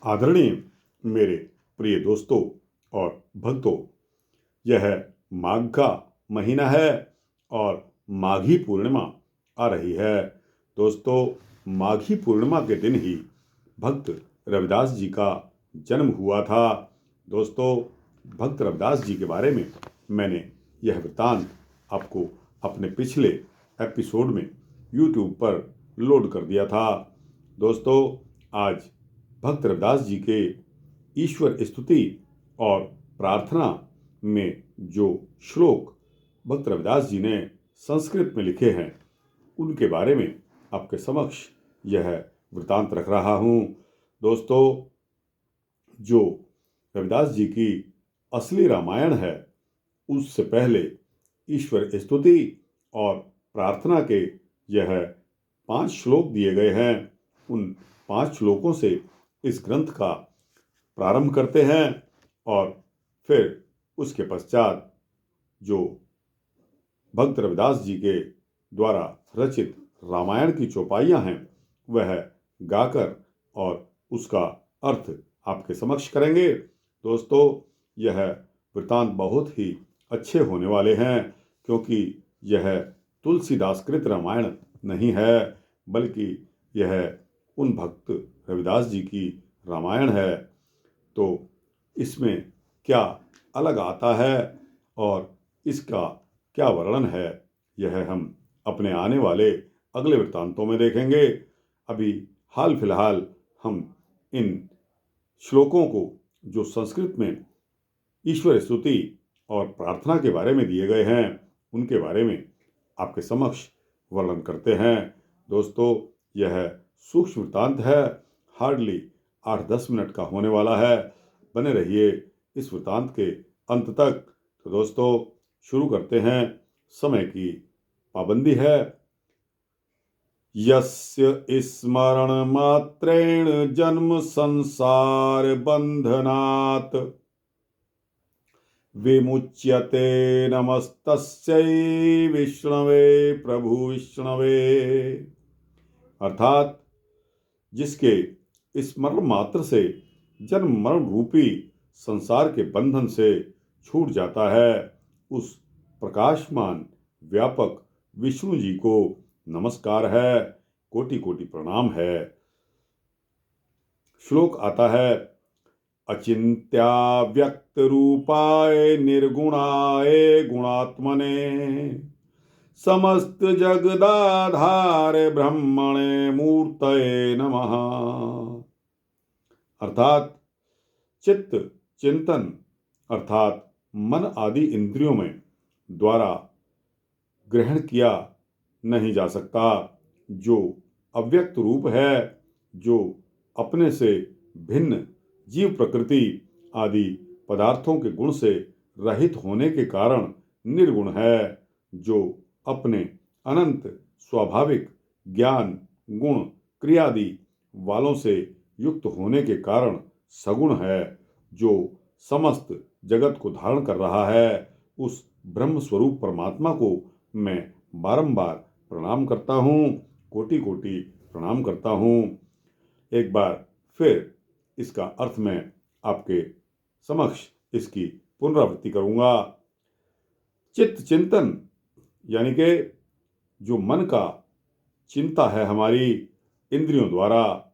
आदरणीय मेरे प्रिय दोस्तों और भक्तों, यह माघ का महीना है और माघी पूर्णिमा आ रही है। दोस्तों, माघी पूर्णिमा के दिन ही भक्त रविदास जी का जन्म हुआ था। दोस्तों, भक्त रविदास जी के बारे में मैंने यह वृत्तांत आपको अपने पिछले एपिसोड में YouTube पर लोड कर दिया था। दोस्तों, आज भक्त रविदास जी के ईश्वर स्तुति और प्रार्थना में जो श्लोक भक्त रविदास जी ने संस्कृत में लिखे हैं, उनके बारे में आपके समक्ष यह वृत्तांत रख रहा हूँ। दोस्तों, जो रविदास जी की असली रामायण है, उससे पहले ईश्वर स्तुति और प्रार्थना के यह 5 श्लोक दिए गए हैं। उन 5 श्लोकों से इस ग्रंथ का प्रारंभ करते हैं और फिर उसके पश्चात जो भक्त रविदास जी के द्वारा रचित रामायण की चौपाइयाँ हैं, वह गाकर और उसका अर्थ आपके समक्ष करेंगे। दोस्तों, यह वृत्तांत बहुत ही अच्छे होने वाले हैं, क्योंकि यह तुलसीदास कृत रामायण नहीं है, बल्कि यह उन भक्त रविदास जी की रामायण है। तो इसमें क्या अलग आता है और इसका क्या वर्णन है, यह हम अपने आने वाले अगले वृत्तांतों में देखेंगे। अभी हाल फिलहाल हम इन श्लोकों को, जो संस्कृत में ईश्वर स्तुति और प्रार्थना के बारे में दिए गए हैं, उनके बारे में आपके समक्ष वर्णन करते हैं। दोस्तों, यह सूक्ष्म वृत्तांत है, हार्डली 8-10 मिनट का होने वाला है। बने रहिए इस वृत्तांत के अंत तक। तो दोस्तों, शुरू करते हैं। समय की पाबंदी है। यस्य स्मरण मात्रेण जन्म संसार बंधनात् विमुच्यते नमस्तस्यै विष्णवे प्रभु विष्णवे। अर्थात, जिसके स्मरण मात्र से जन्म मरण रूपी संसार के बंधन से छूट जाता है, उस प्रकाशमान व्यापक विष्णु जी को नमस्कार है, कोटि कोटि प्रणाम है। श्लोक आता है, अचिंत्याव्यक्त रूपाय निर्गुणाय गुणात्मने समस्त जगदाधार ब्रह्मणे मूर्तये नमः। अर्थात, चित्त चिंतन अर्थात मन आदि इंद्रियों में द्वारा ग्रहण किया नहीं जा सकता, जो अव्यक्त रूप है, जो अपने से भिन्न जीव प्रकृति आदि पदार्थों के गुण से रहित होने के कारण निर्गुण है, जो अपने अनंत स्वाभाविक ज्ञान गुण क्रियादि वालों से युक्त होने के कारण सगुण है, जो समस्त जगत को धारण कर रहा है। उस ब्रह्म स्वरूप परमात्मा को मैं बारंबार प्रणाम करता हूँ, कोटि कोटि प्रणाम करता हूँ। एक बार फिर इसका अर्थ मैं आपके समक्ष इसकी पुनरावृत्ति करूँगा। चित्त चिंतन यानी कि जो मन का चिंता है, हमारी इंद्रियों द्वारा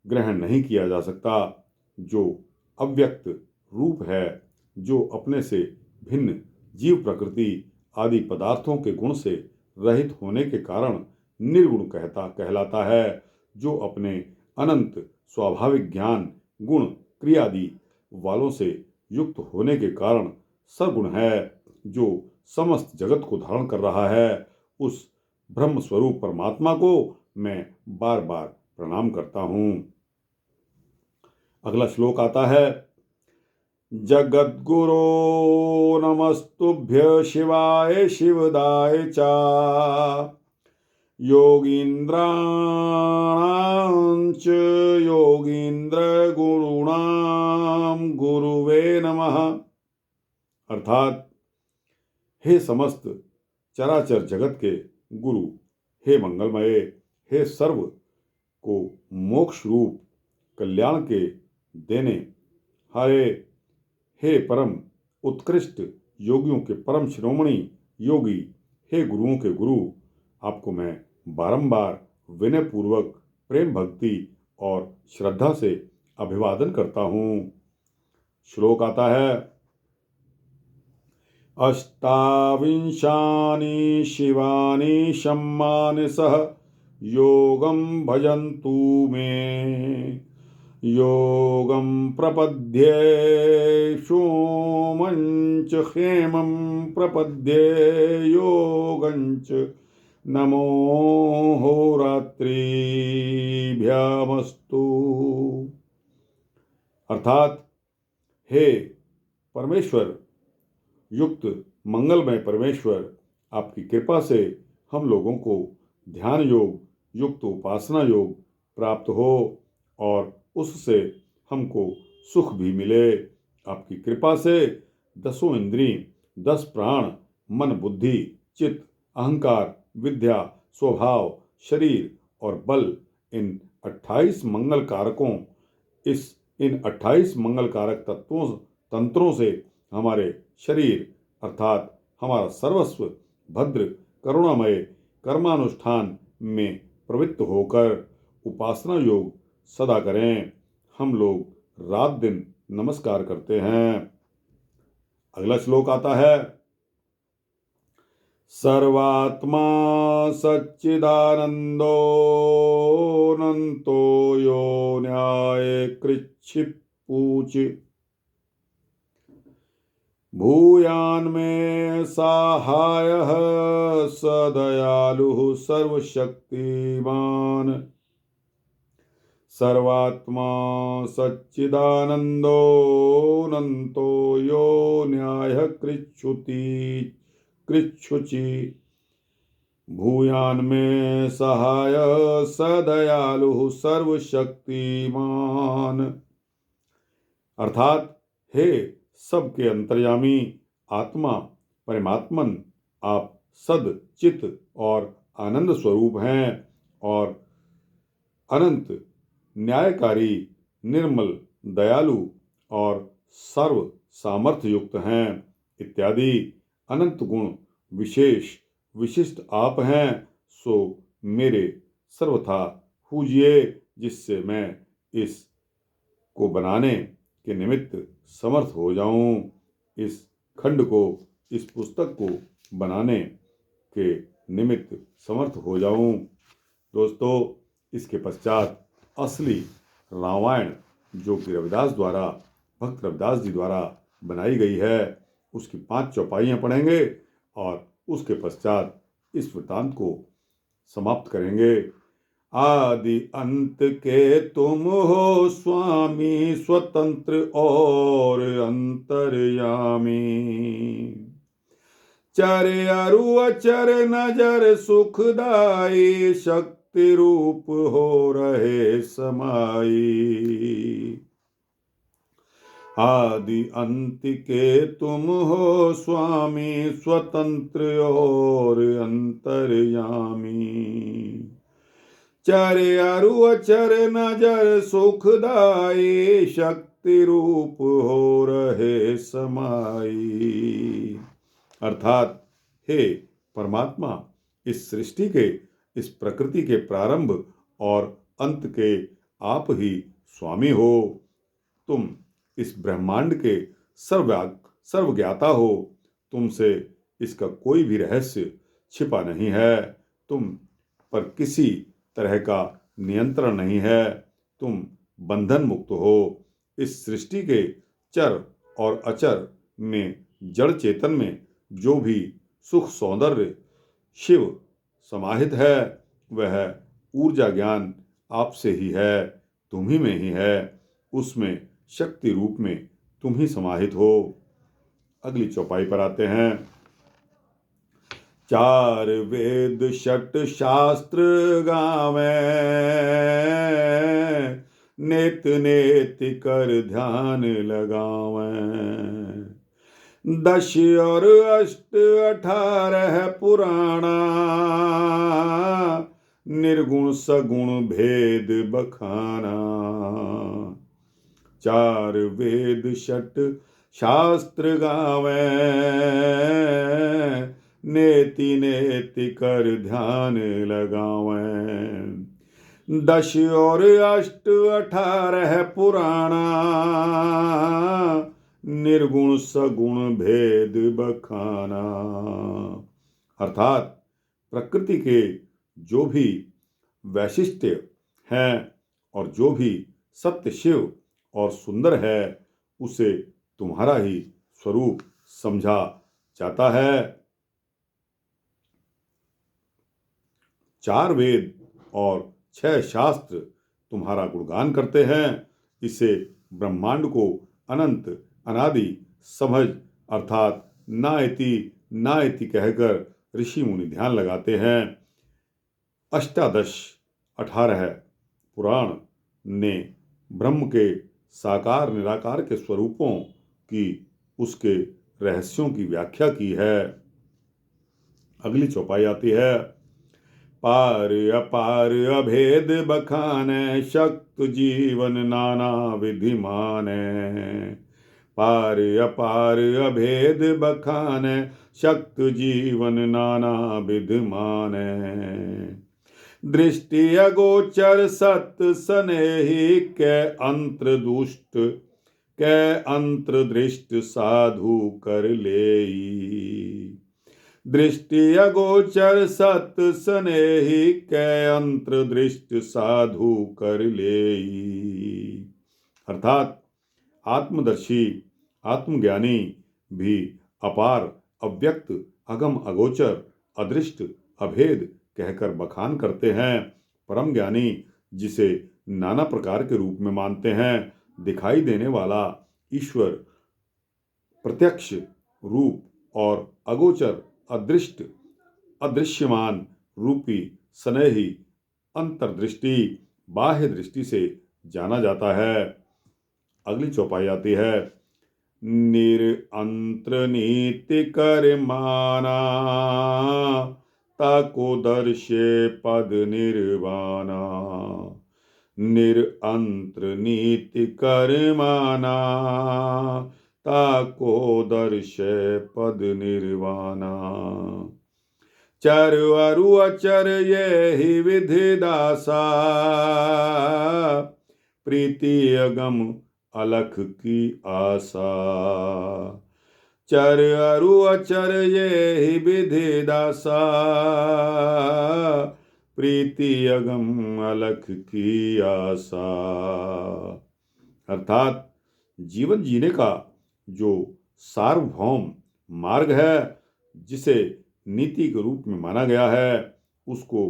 ग्रहण नहीं किया जा सकता, जो अव्यक्त रूप है, जो अपने से भिन्न जीव प्रकृति आदि पदार्थों के गुण से रहित होने के कारण निर्गुण कहलाता है, जो अपने अनंत स्वाभाविक ज्ञान गुण क्रियादि वालों से युक्त होने के कारण सगुण है, जो समस्त जगत को धारण कर रहा है। उस ब्रह्म स्वरूप परमात्मा को मैं बार बार प्रणाम करता हूँ। अगला श्लोक आता है, जगद्गुरो नमस्तुभ्य शिवाय शिवदाय च योगीन्द्राणां च योगीन्द्र गुरुणां गुरुवे नमः। अर्थात, हे समस्त चराचर जगत के गुरु, हे मंगलमय, हे सर्व को मोक्ष रूप कल्याण के देने हरे हे परम उत्कृष्ट योगियों के परम शिरोमणि योगी, हे गुरुओं के गुरु, आपको मैं बारंबार विनय पूर्वक प्रेम भक्ति और श्रद्धा से अभिवादन करता हूँ। श्लोक आता है, अष्टाविंशानि शिवानि शम्मानसः योगं भजन्तु मे, योगं प्रपद्ये सोमञ्च क्षेमं प्रपद्ये योगञ्च नमो होरात्रिभ्यामस्तु। अर्थात हे परमेश्वर युक्त मंगलमय परमेश्वर, आपकी कृपा से हम लोगों को ध्यान योग युक्त उपासना योग प्राप्त हो और उससे हमको सुख भी मिले। आपकी कृपा से 10 इंद्रिय 10 प्राण मन बुद्धि चित्त अहंकार विद्या स्वभाव शरीर और बल इन 28 मंगल कारकों इन 28 मंगल कारक तत्वों तंत्रों से हमारे शरीर अर्थात हमारा सर्वस्व भद्र करुणामय कर्मानुष्ठान में प्रवृत्त होकर उपासना योग सदा करें। हम लोग रात दिन नमस्कार करते हैं। अगला श्लोक आता है, सर्वात्मा सच्चिदानंदो अनंतो यो न्याय कृच्छिपूच, भूयान्मे साहायः सदयालुः सर्वशक्तिमान, सर्वात्मा सच्चिदानंदो अनंतो यो न्यायः कृच्छुचि, भूयान्मे सहाय सदयालुः सर्वशक्तिमान। अर्थात हे सबके अंतर्यामी आत्मा परमात्मन, आप सद चित और आनंद स्वरूप हैं और अनंत न्यायकारी निर्मल दयालु और सर्व सामर्थ्य युक्त हैं इत्यादि अनंत गुण विशेष विशिष्ट आप हैं। सो मेरे सर्वथा पूजिए, जिससे मैं इस को बनाने के निमित्त समर्थ हो जाऊं, इस खंड को इस पुस्तक को बनाने के निमित्त समर्थ हो जाऊं। दोस्तों, इसके पश्चात असली रामायण जो कि रविदास द्वारा भक्त रविदास जी द्वारा बनाई गई है उसकी 5 चौपाइयाँ पढ़ेंगे और उसके पश्चात इस वृत्तांत को समाप्त करेंगे। आदि अंत के तुम हो स्वामी, स्वतंत्र और अंतर्यामी, चर अरु अचर नजर सुखदाई, शक्ति रूप हो रहे समाई। आदि अंत के तुम हो स्वामी, स्वतंत्र और अंतर्यामी, चर अरु अचर नजर सुखदाई, शक्ति रूप हो रहे समाई। अर्थात हे परमात्मा, इस सृष्टि के इस प्रकृति के प्रारंभ और अंत के आप ही स्वामी हो। तुम इस ब्रह्मांड के सर्वज्ञाता हो। तुमसे इसका कोई भी रहस्य छिपा नहीं है। तुम पर किसी तरह का नियंत्रण नहीं है। तुम बंधन मुक्त हो। इस सृष्टि के चर और अचर में जड़ चेतन में जो भी सुख सौंदर्य शिव समाहित है वह ऊर्जा ज्ञान आपसे ही है, तुम ही में ही है। उसमें शक्ति रूप में तुम ही समाहित हो। अगली चौपाई पर आते हैं। 4 वेद 6 शास्त्र गावें, नेत नेत कर ध्यान लगावें, 10 और 8 18 पुराणा, निर्गुण सगुण भेद बखाना, चार वेद षट शास्त्र गावें, नेति नेति कर ध्यान लगावें। 10 और 8 18 पुराणा, निर्गुण सगुण भेद बखाना। अर्थात प्रकृति के जो भी वैशिष्ट्य हैं और जो भी सत्य शिव और सुंदर है, उसे तुम्हारा ही स्वरूप समझा जाता है। 4 वेद और 6 शास्त्र तुम्हारा गुणगान करते हैं। इसे ब्रह्मांड को अनंत अनादि समझ अर्थात नायति नायति कहकर ऋषि मुनि ध्यान लगाते हैं। 18 पुराण ने ब्रह्म के साकार निराकार के स्वरूपों की, उसके रहस्यों की व्याख्या की है। अगली चौपाई आती है। पार अपार अभेद बखाने, शक्त जीवन नाना विधि माने। पार अपार अभेद बखाने, शक्त जीवन नाना विधि माने। दृष्टि अगोचर सत सनेही, कै अंतर दुष्ट कै अंतर दृष्ट साधु कर लेई। दृष्टि अगोचर सत सनेही, कै अंतर दृष्ट साधु कर लेई। अर्थात आत्मदर्शी आत्मज्ञानी भी अपार अव्यक्त अगम अगोचर अदृष्ट अभेद कहकर बखान करते हैं। परम ज्ञानी जिसे नाना प्रकार के रूप में मानते हैं, दिखाई देने वाला ईश्वर प्रत्यक्ष रूप और अगोचर अदृष्ट अदृश्यमान रूपी सनेही अंतर्दृष्टि बाह्य दृष्टि से जाना जाता है। अगली चौपाई आती है। निरअंतर नीति कर माना, ताको दर्शे पद निर्वाणा। निरअंतर नीति कर माना, ताको दर्शे पद निर्वाणा। चर अरु अचर ये ही विधि दासा, प्रीति अगम अलख की आशा। चर अरु अचर ये ही विधि दासा, प्रीति अगम अलख की आशा। अर्थात जीवन जीने का जो सार्वभौम मार्ग है, जिसे नीति के रूप में माना गया है, उसको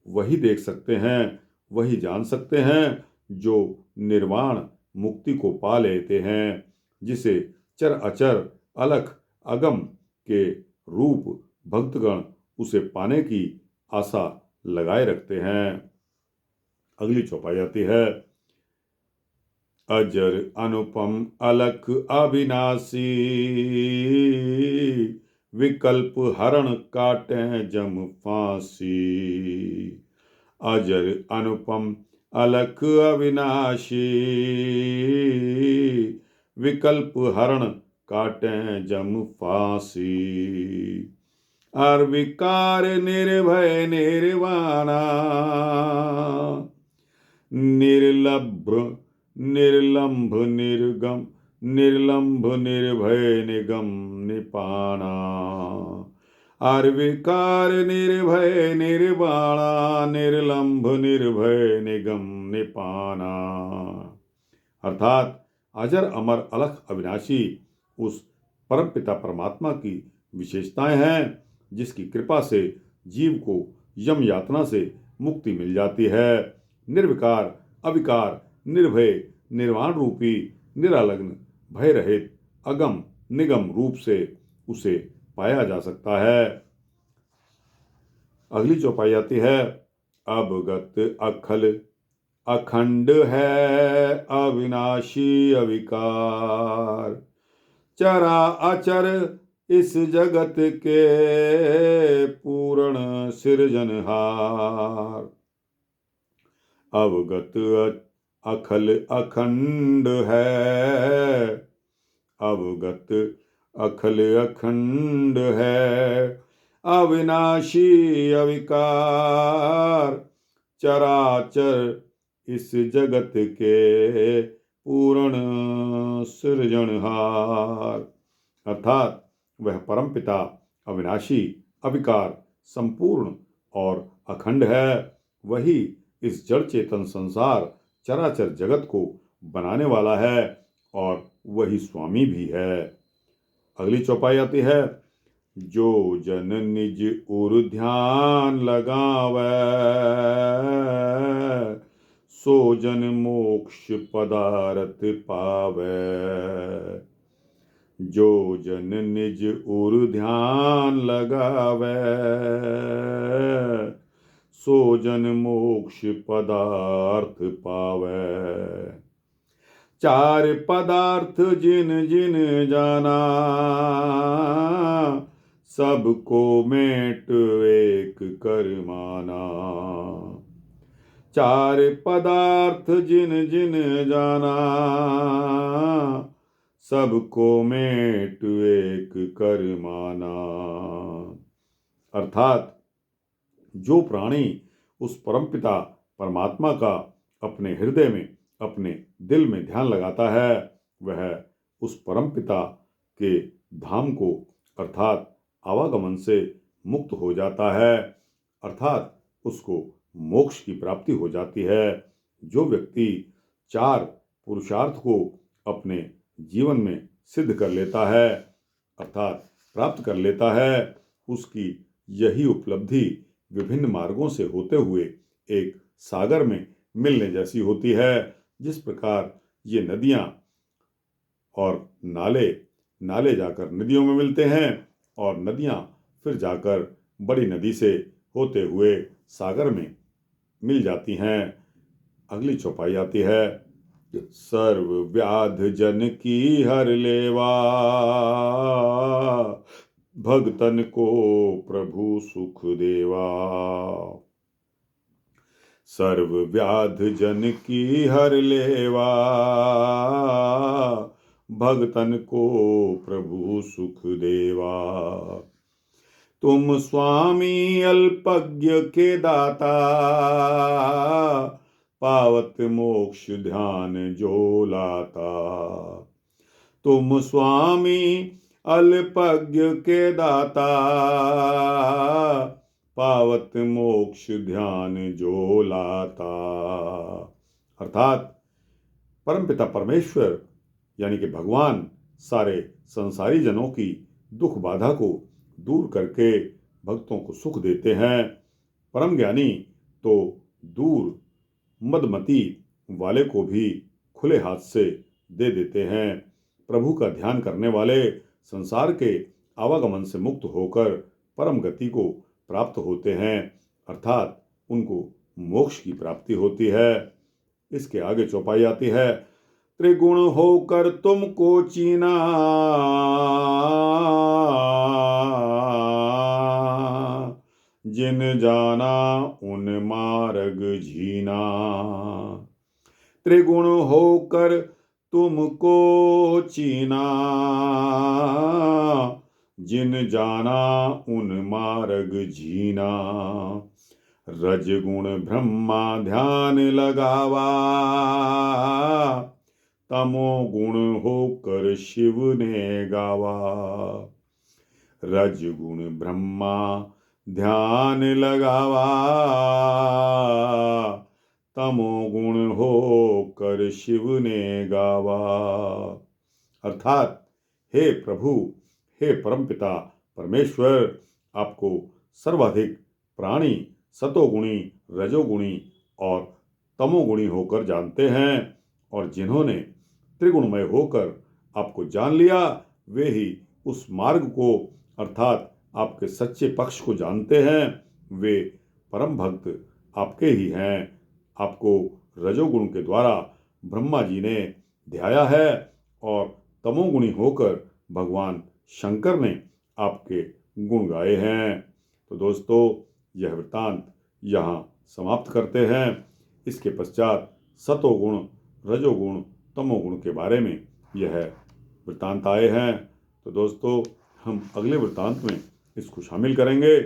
वही देख सकते हैं, वही जान सकते हैं जो निर्वाण मुक्ति को पा लेते हैं, जिसे चर अचर अलख अगम के रूप भक्तगण उसे पाने की आशा लगाए रखते हैं। अगली चौपाई आती है। अजर अनुपम अलख अविनाशी, विकल्प हरण काटे जम फांसी। अजर अनुपम अलख अविनाशी, विकल्प हरण काटे जम फांसी। अर्विकार निर्भय निर्वाणा, निर्लंभ निर्गम निर्लंभ निर्भय निगम निपाना। अर्विकार निर्भय निर्वाणा, निर्लंभ निर्भय निगम निपाना। अर्थात अजर अमर अलख अविनाशी उस परमपिता परमात्मा की विशेषताएं हैं, जिसकी कृपा से जीव को यम यातना से मुक्ति मिल जाती है। निर्विकार अविकार निर्भय निर्वाण रूपी निरालग्न भय रहित अगम निगम रूप से उसे पाया जा सकता है। अगली चौपाई आती है। अवगत अखल अखंड है, अविनाशी अविकार। चरा अचर इस जगत के, पूर्ण सृजनहार। अवगत अखल अखंड है, अवगत अखल अखंड है, अविनाशी अविकार, चराचर इस जगत के पूर्ण सृजनहार। अर्थात वह परमपिता अविनाशी, अविकार, संपूर्ण और अखंड है। वही इस जड़ चेतन संसार चराचर जगत को बनाने वाला है और वही स्वामी भी है। अगली चौपाई आती है, जो जन निज उर ध्यान लगावे, सो जन मोक्ष पदारथ पावे। जो जन निज उर ध्यान लगावे, सो जन मोक्ष पदार्थ पावे। चार पदार्थ जिन जिन जाना, सबको मेट एक कर माना। चार पदार्थ जिन जिन जाना, सबको मेट एक कर माना। अर्थात जो प्राणी उस परमपिता परमात्मा का अपने हृदय में, अपने दिल में ध्यान लगाता है, वह उस परमपिता के धाम को अर्थात आवागमन से मुक्त हो जाता है, अर्थात उसको मोक्ष की प्राप्ति हो जाती है। जो व्यक्ति चार पुरुषार्थ को अपने जीवन में सिद्ध कर लेता है, अर्थात प्राप्त कर लेता है, उसकी यही उपलब्धि विभिन्न मार्गों से होते हुए एक सागर में मिलने जैसी होती है। जिस प्रकार ये नदियाँ और नाले जाकर नदियों में मिलते हैं और नदियाँ फिर जाकर बड़ी नदी से होते हुए सागर में मिल जाती हैं। अगली चौपाई आती है, सर्व व्याध जन की हर लेवा, भगतन को प्रभु सुख देवा। सर्व व्याध जन की हर लेवा, भगतन को प्रभु सुख देवा। तुम स्वामी अल्पज्ञ के दाता, पावत मोक्ष ध्यान जो लाता। तुम स्वामी अल्पज्ञ के दाता, पावत मोक्ष ध्यान जो लाता। अर्थात परमपिता परमेश्वर यानी कि भगवान सारे संसारी जनों की दुख बाधा को दूर करके भक्तों को सुख देते हैं। परम ज्ञानी तो दूर मदमती वाले को भी खुले हाथ से दे देते हैं। प्रभु का ध्यान करने वाले संसार के आवागमन से मुक्त होकर परम गति को प्राप्त होते हैं, अर्थात उनको मोक्ष की प्राप्ति होती है। इसके आगे चौपाई आती है, त्रिगुण होकर तुमको चीना, जिन जाना उन मार्ग झीना। त्रिगुण होकर तुमको चीना, जिन जाना उन मार्ग झीना। रजगुण ब्रह्मा ध्यान लगावा, तमो गुण होकर शिव ने गावा। रजगुण ब्रह्मा ध्यान लगावा, तमो गुण होकर शिव ने गावा। अर्थात हे प्रभु, हे परमपिता परमेश्वर, आपको सर्वाधिक प्राणी सतोगुणी, रजोगुणी और तमोगुणी होकर जानते हैं, और जिन्होंने त्रिगुणमय होकर आपको जान लिया, वे ही उस मार्ग को अर्थात आपके सच्चे पक्ष को जानते हैं। वे परम भक्त आपके ही हैं। आपको रजोगुण के द्वारा ब्रह्मा जी ने ध्याया है और तमोगुणी होकर भगवान शंकर ने आपके गुण गाए हैं। तो दोस्तों, यह वृत्तांत यहाँ समाप्त करते हैं। इसके पश्चात सतोगुण रजोगुण तमोगुण के बारे में यह वृत्तांत आए हैं। तो दोस्तों हम अगले वृत्तांत में इसको शामिल करेंगे।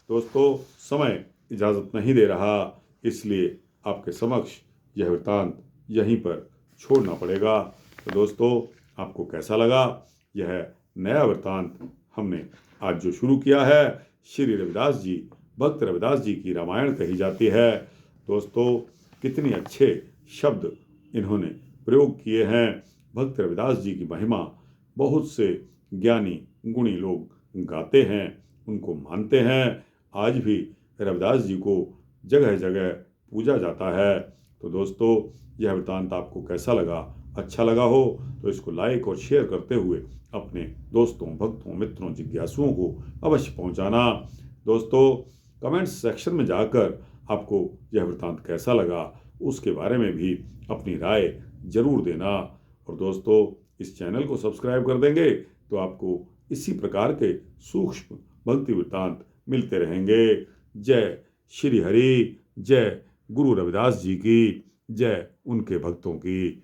दोस्तों समय इजाज़त नहीं दे रहा, इसलिए आपके समक्ष यह वृत्तांत यहीं पर छोड़ना पड़ेगा। तो दोस्तों आपको कैसा लगा यह नया वृत्तांत हमने आज जो शुरू किया है? श्री रविदास जी, भक्त रविदास जी की रामायण कही जाती है। दोस्तों कितने अच्छे शब्द इन्होंने प्रयोग किए हैं। भक्त रविदास जी की महिमा बहुत से ज्ञानी गुणी लोग गाते हैं, उनको मानते हैं। आज भी रविदास जी को जगह जगह पूजा जाता है। तो दोस्तों यह वृत्तांत आपको कैसा लगा? अच्छा लगा हो तो इसको लाइक और शेयर करते हुए अपने दोस्तों, भक्तों, मित्रों, जिज्ञासुओं को अवश्य पहुंचाना। दोस्तों कमेंट्स सेक्शन में जाकर आपको यह वृत्तांत कैसा लगा उसके बारे में भी अपनी राय जरूर देना। और दोस्तों इस चैनल को सब्सक्राइब कर देंगे तो आपको इसी प्रकार के सूक्ष्म भक्ति वृत्तांत मिलते रहेंगे। जय श्री हरि, जय गुरु रविदास जी की, जय उनके भक्तों की।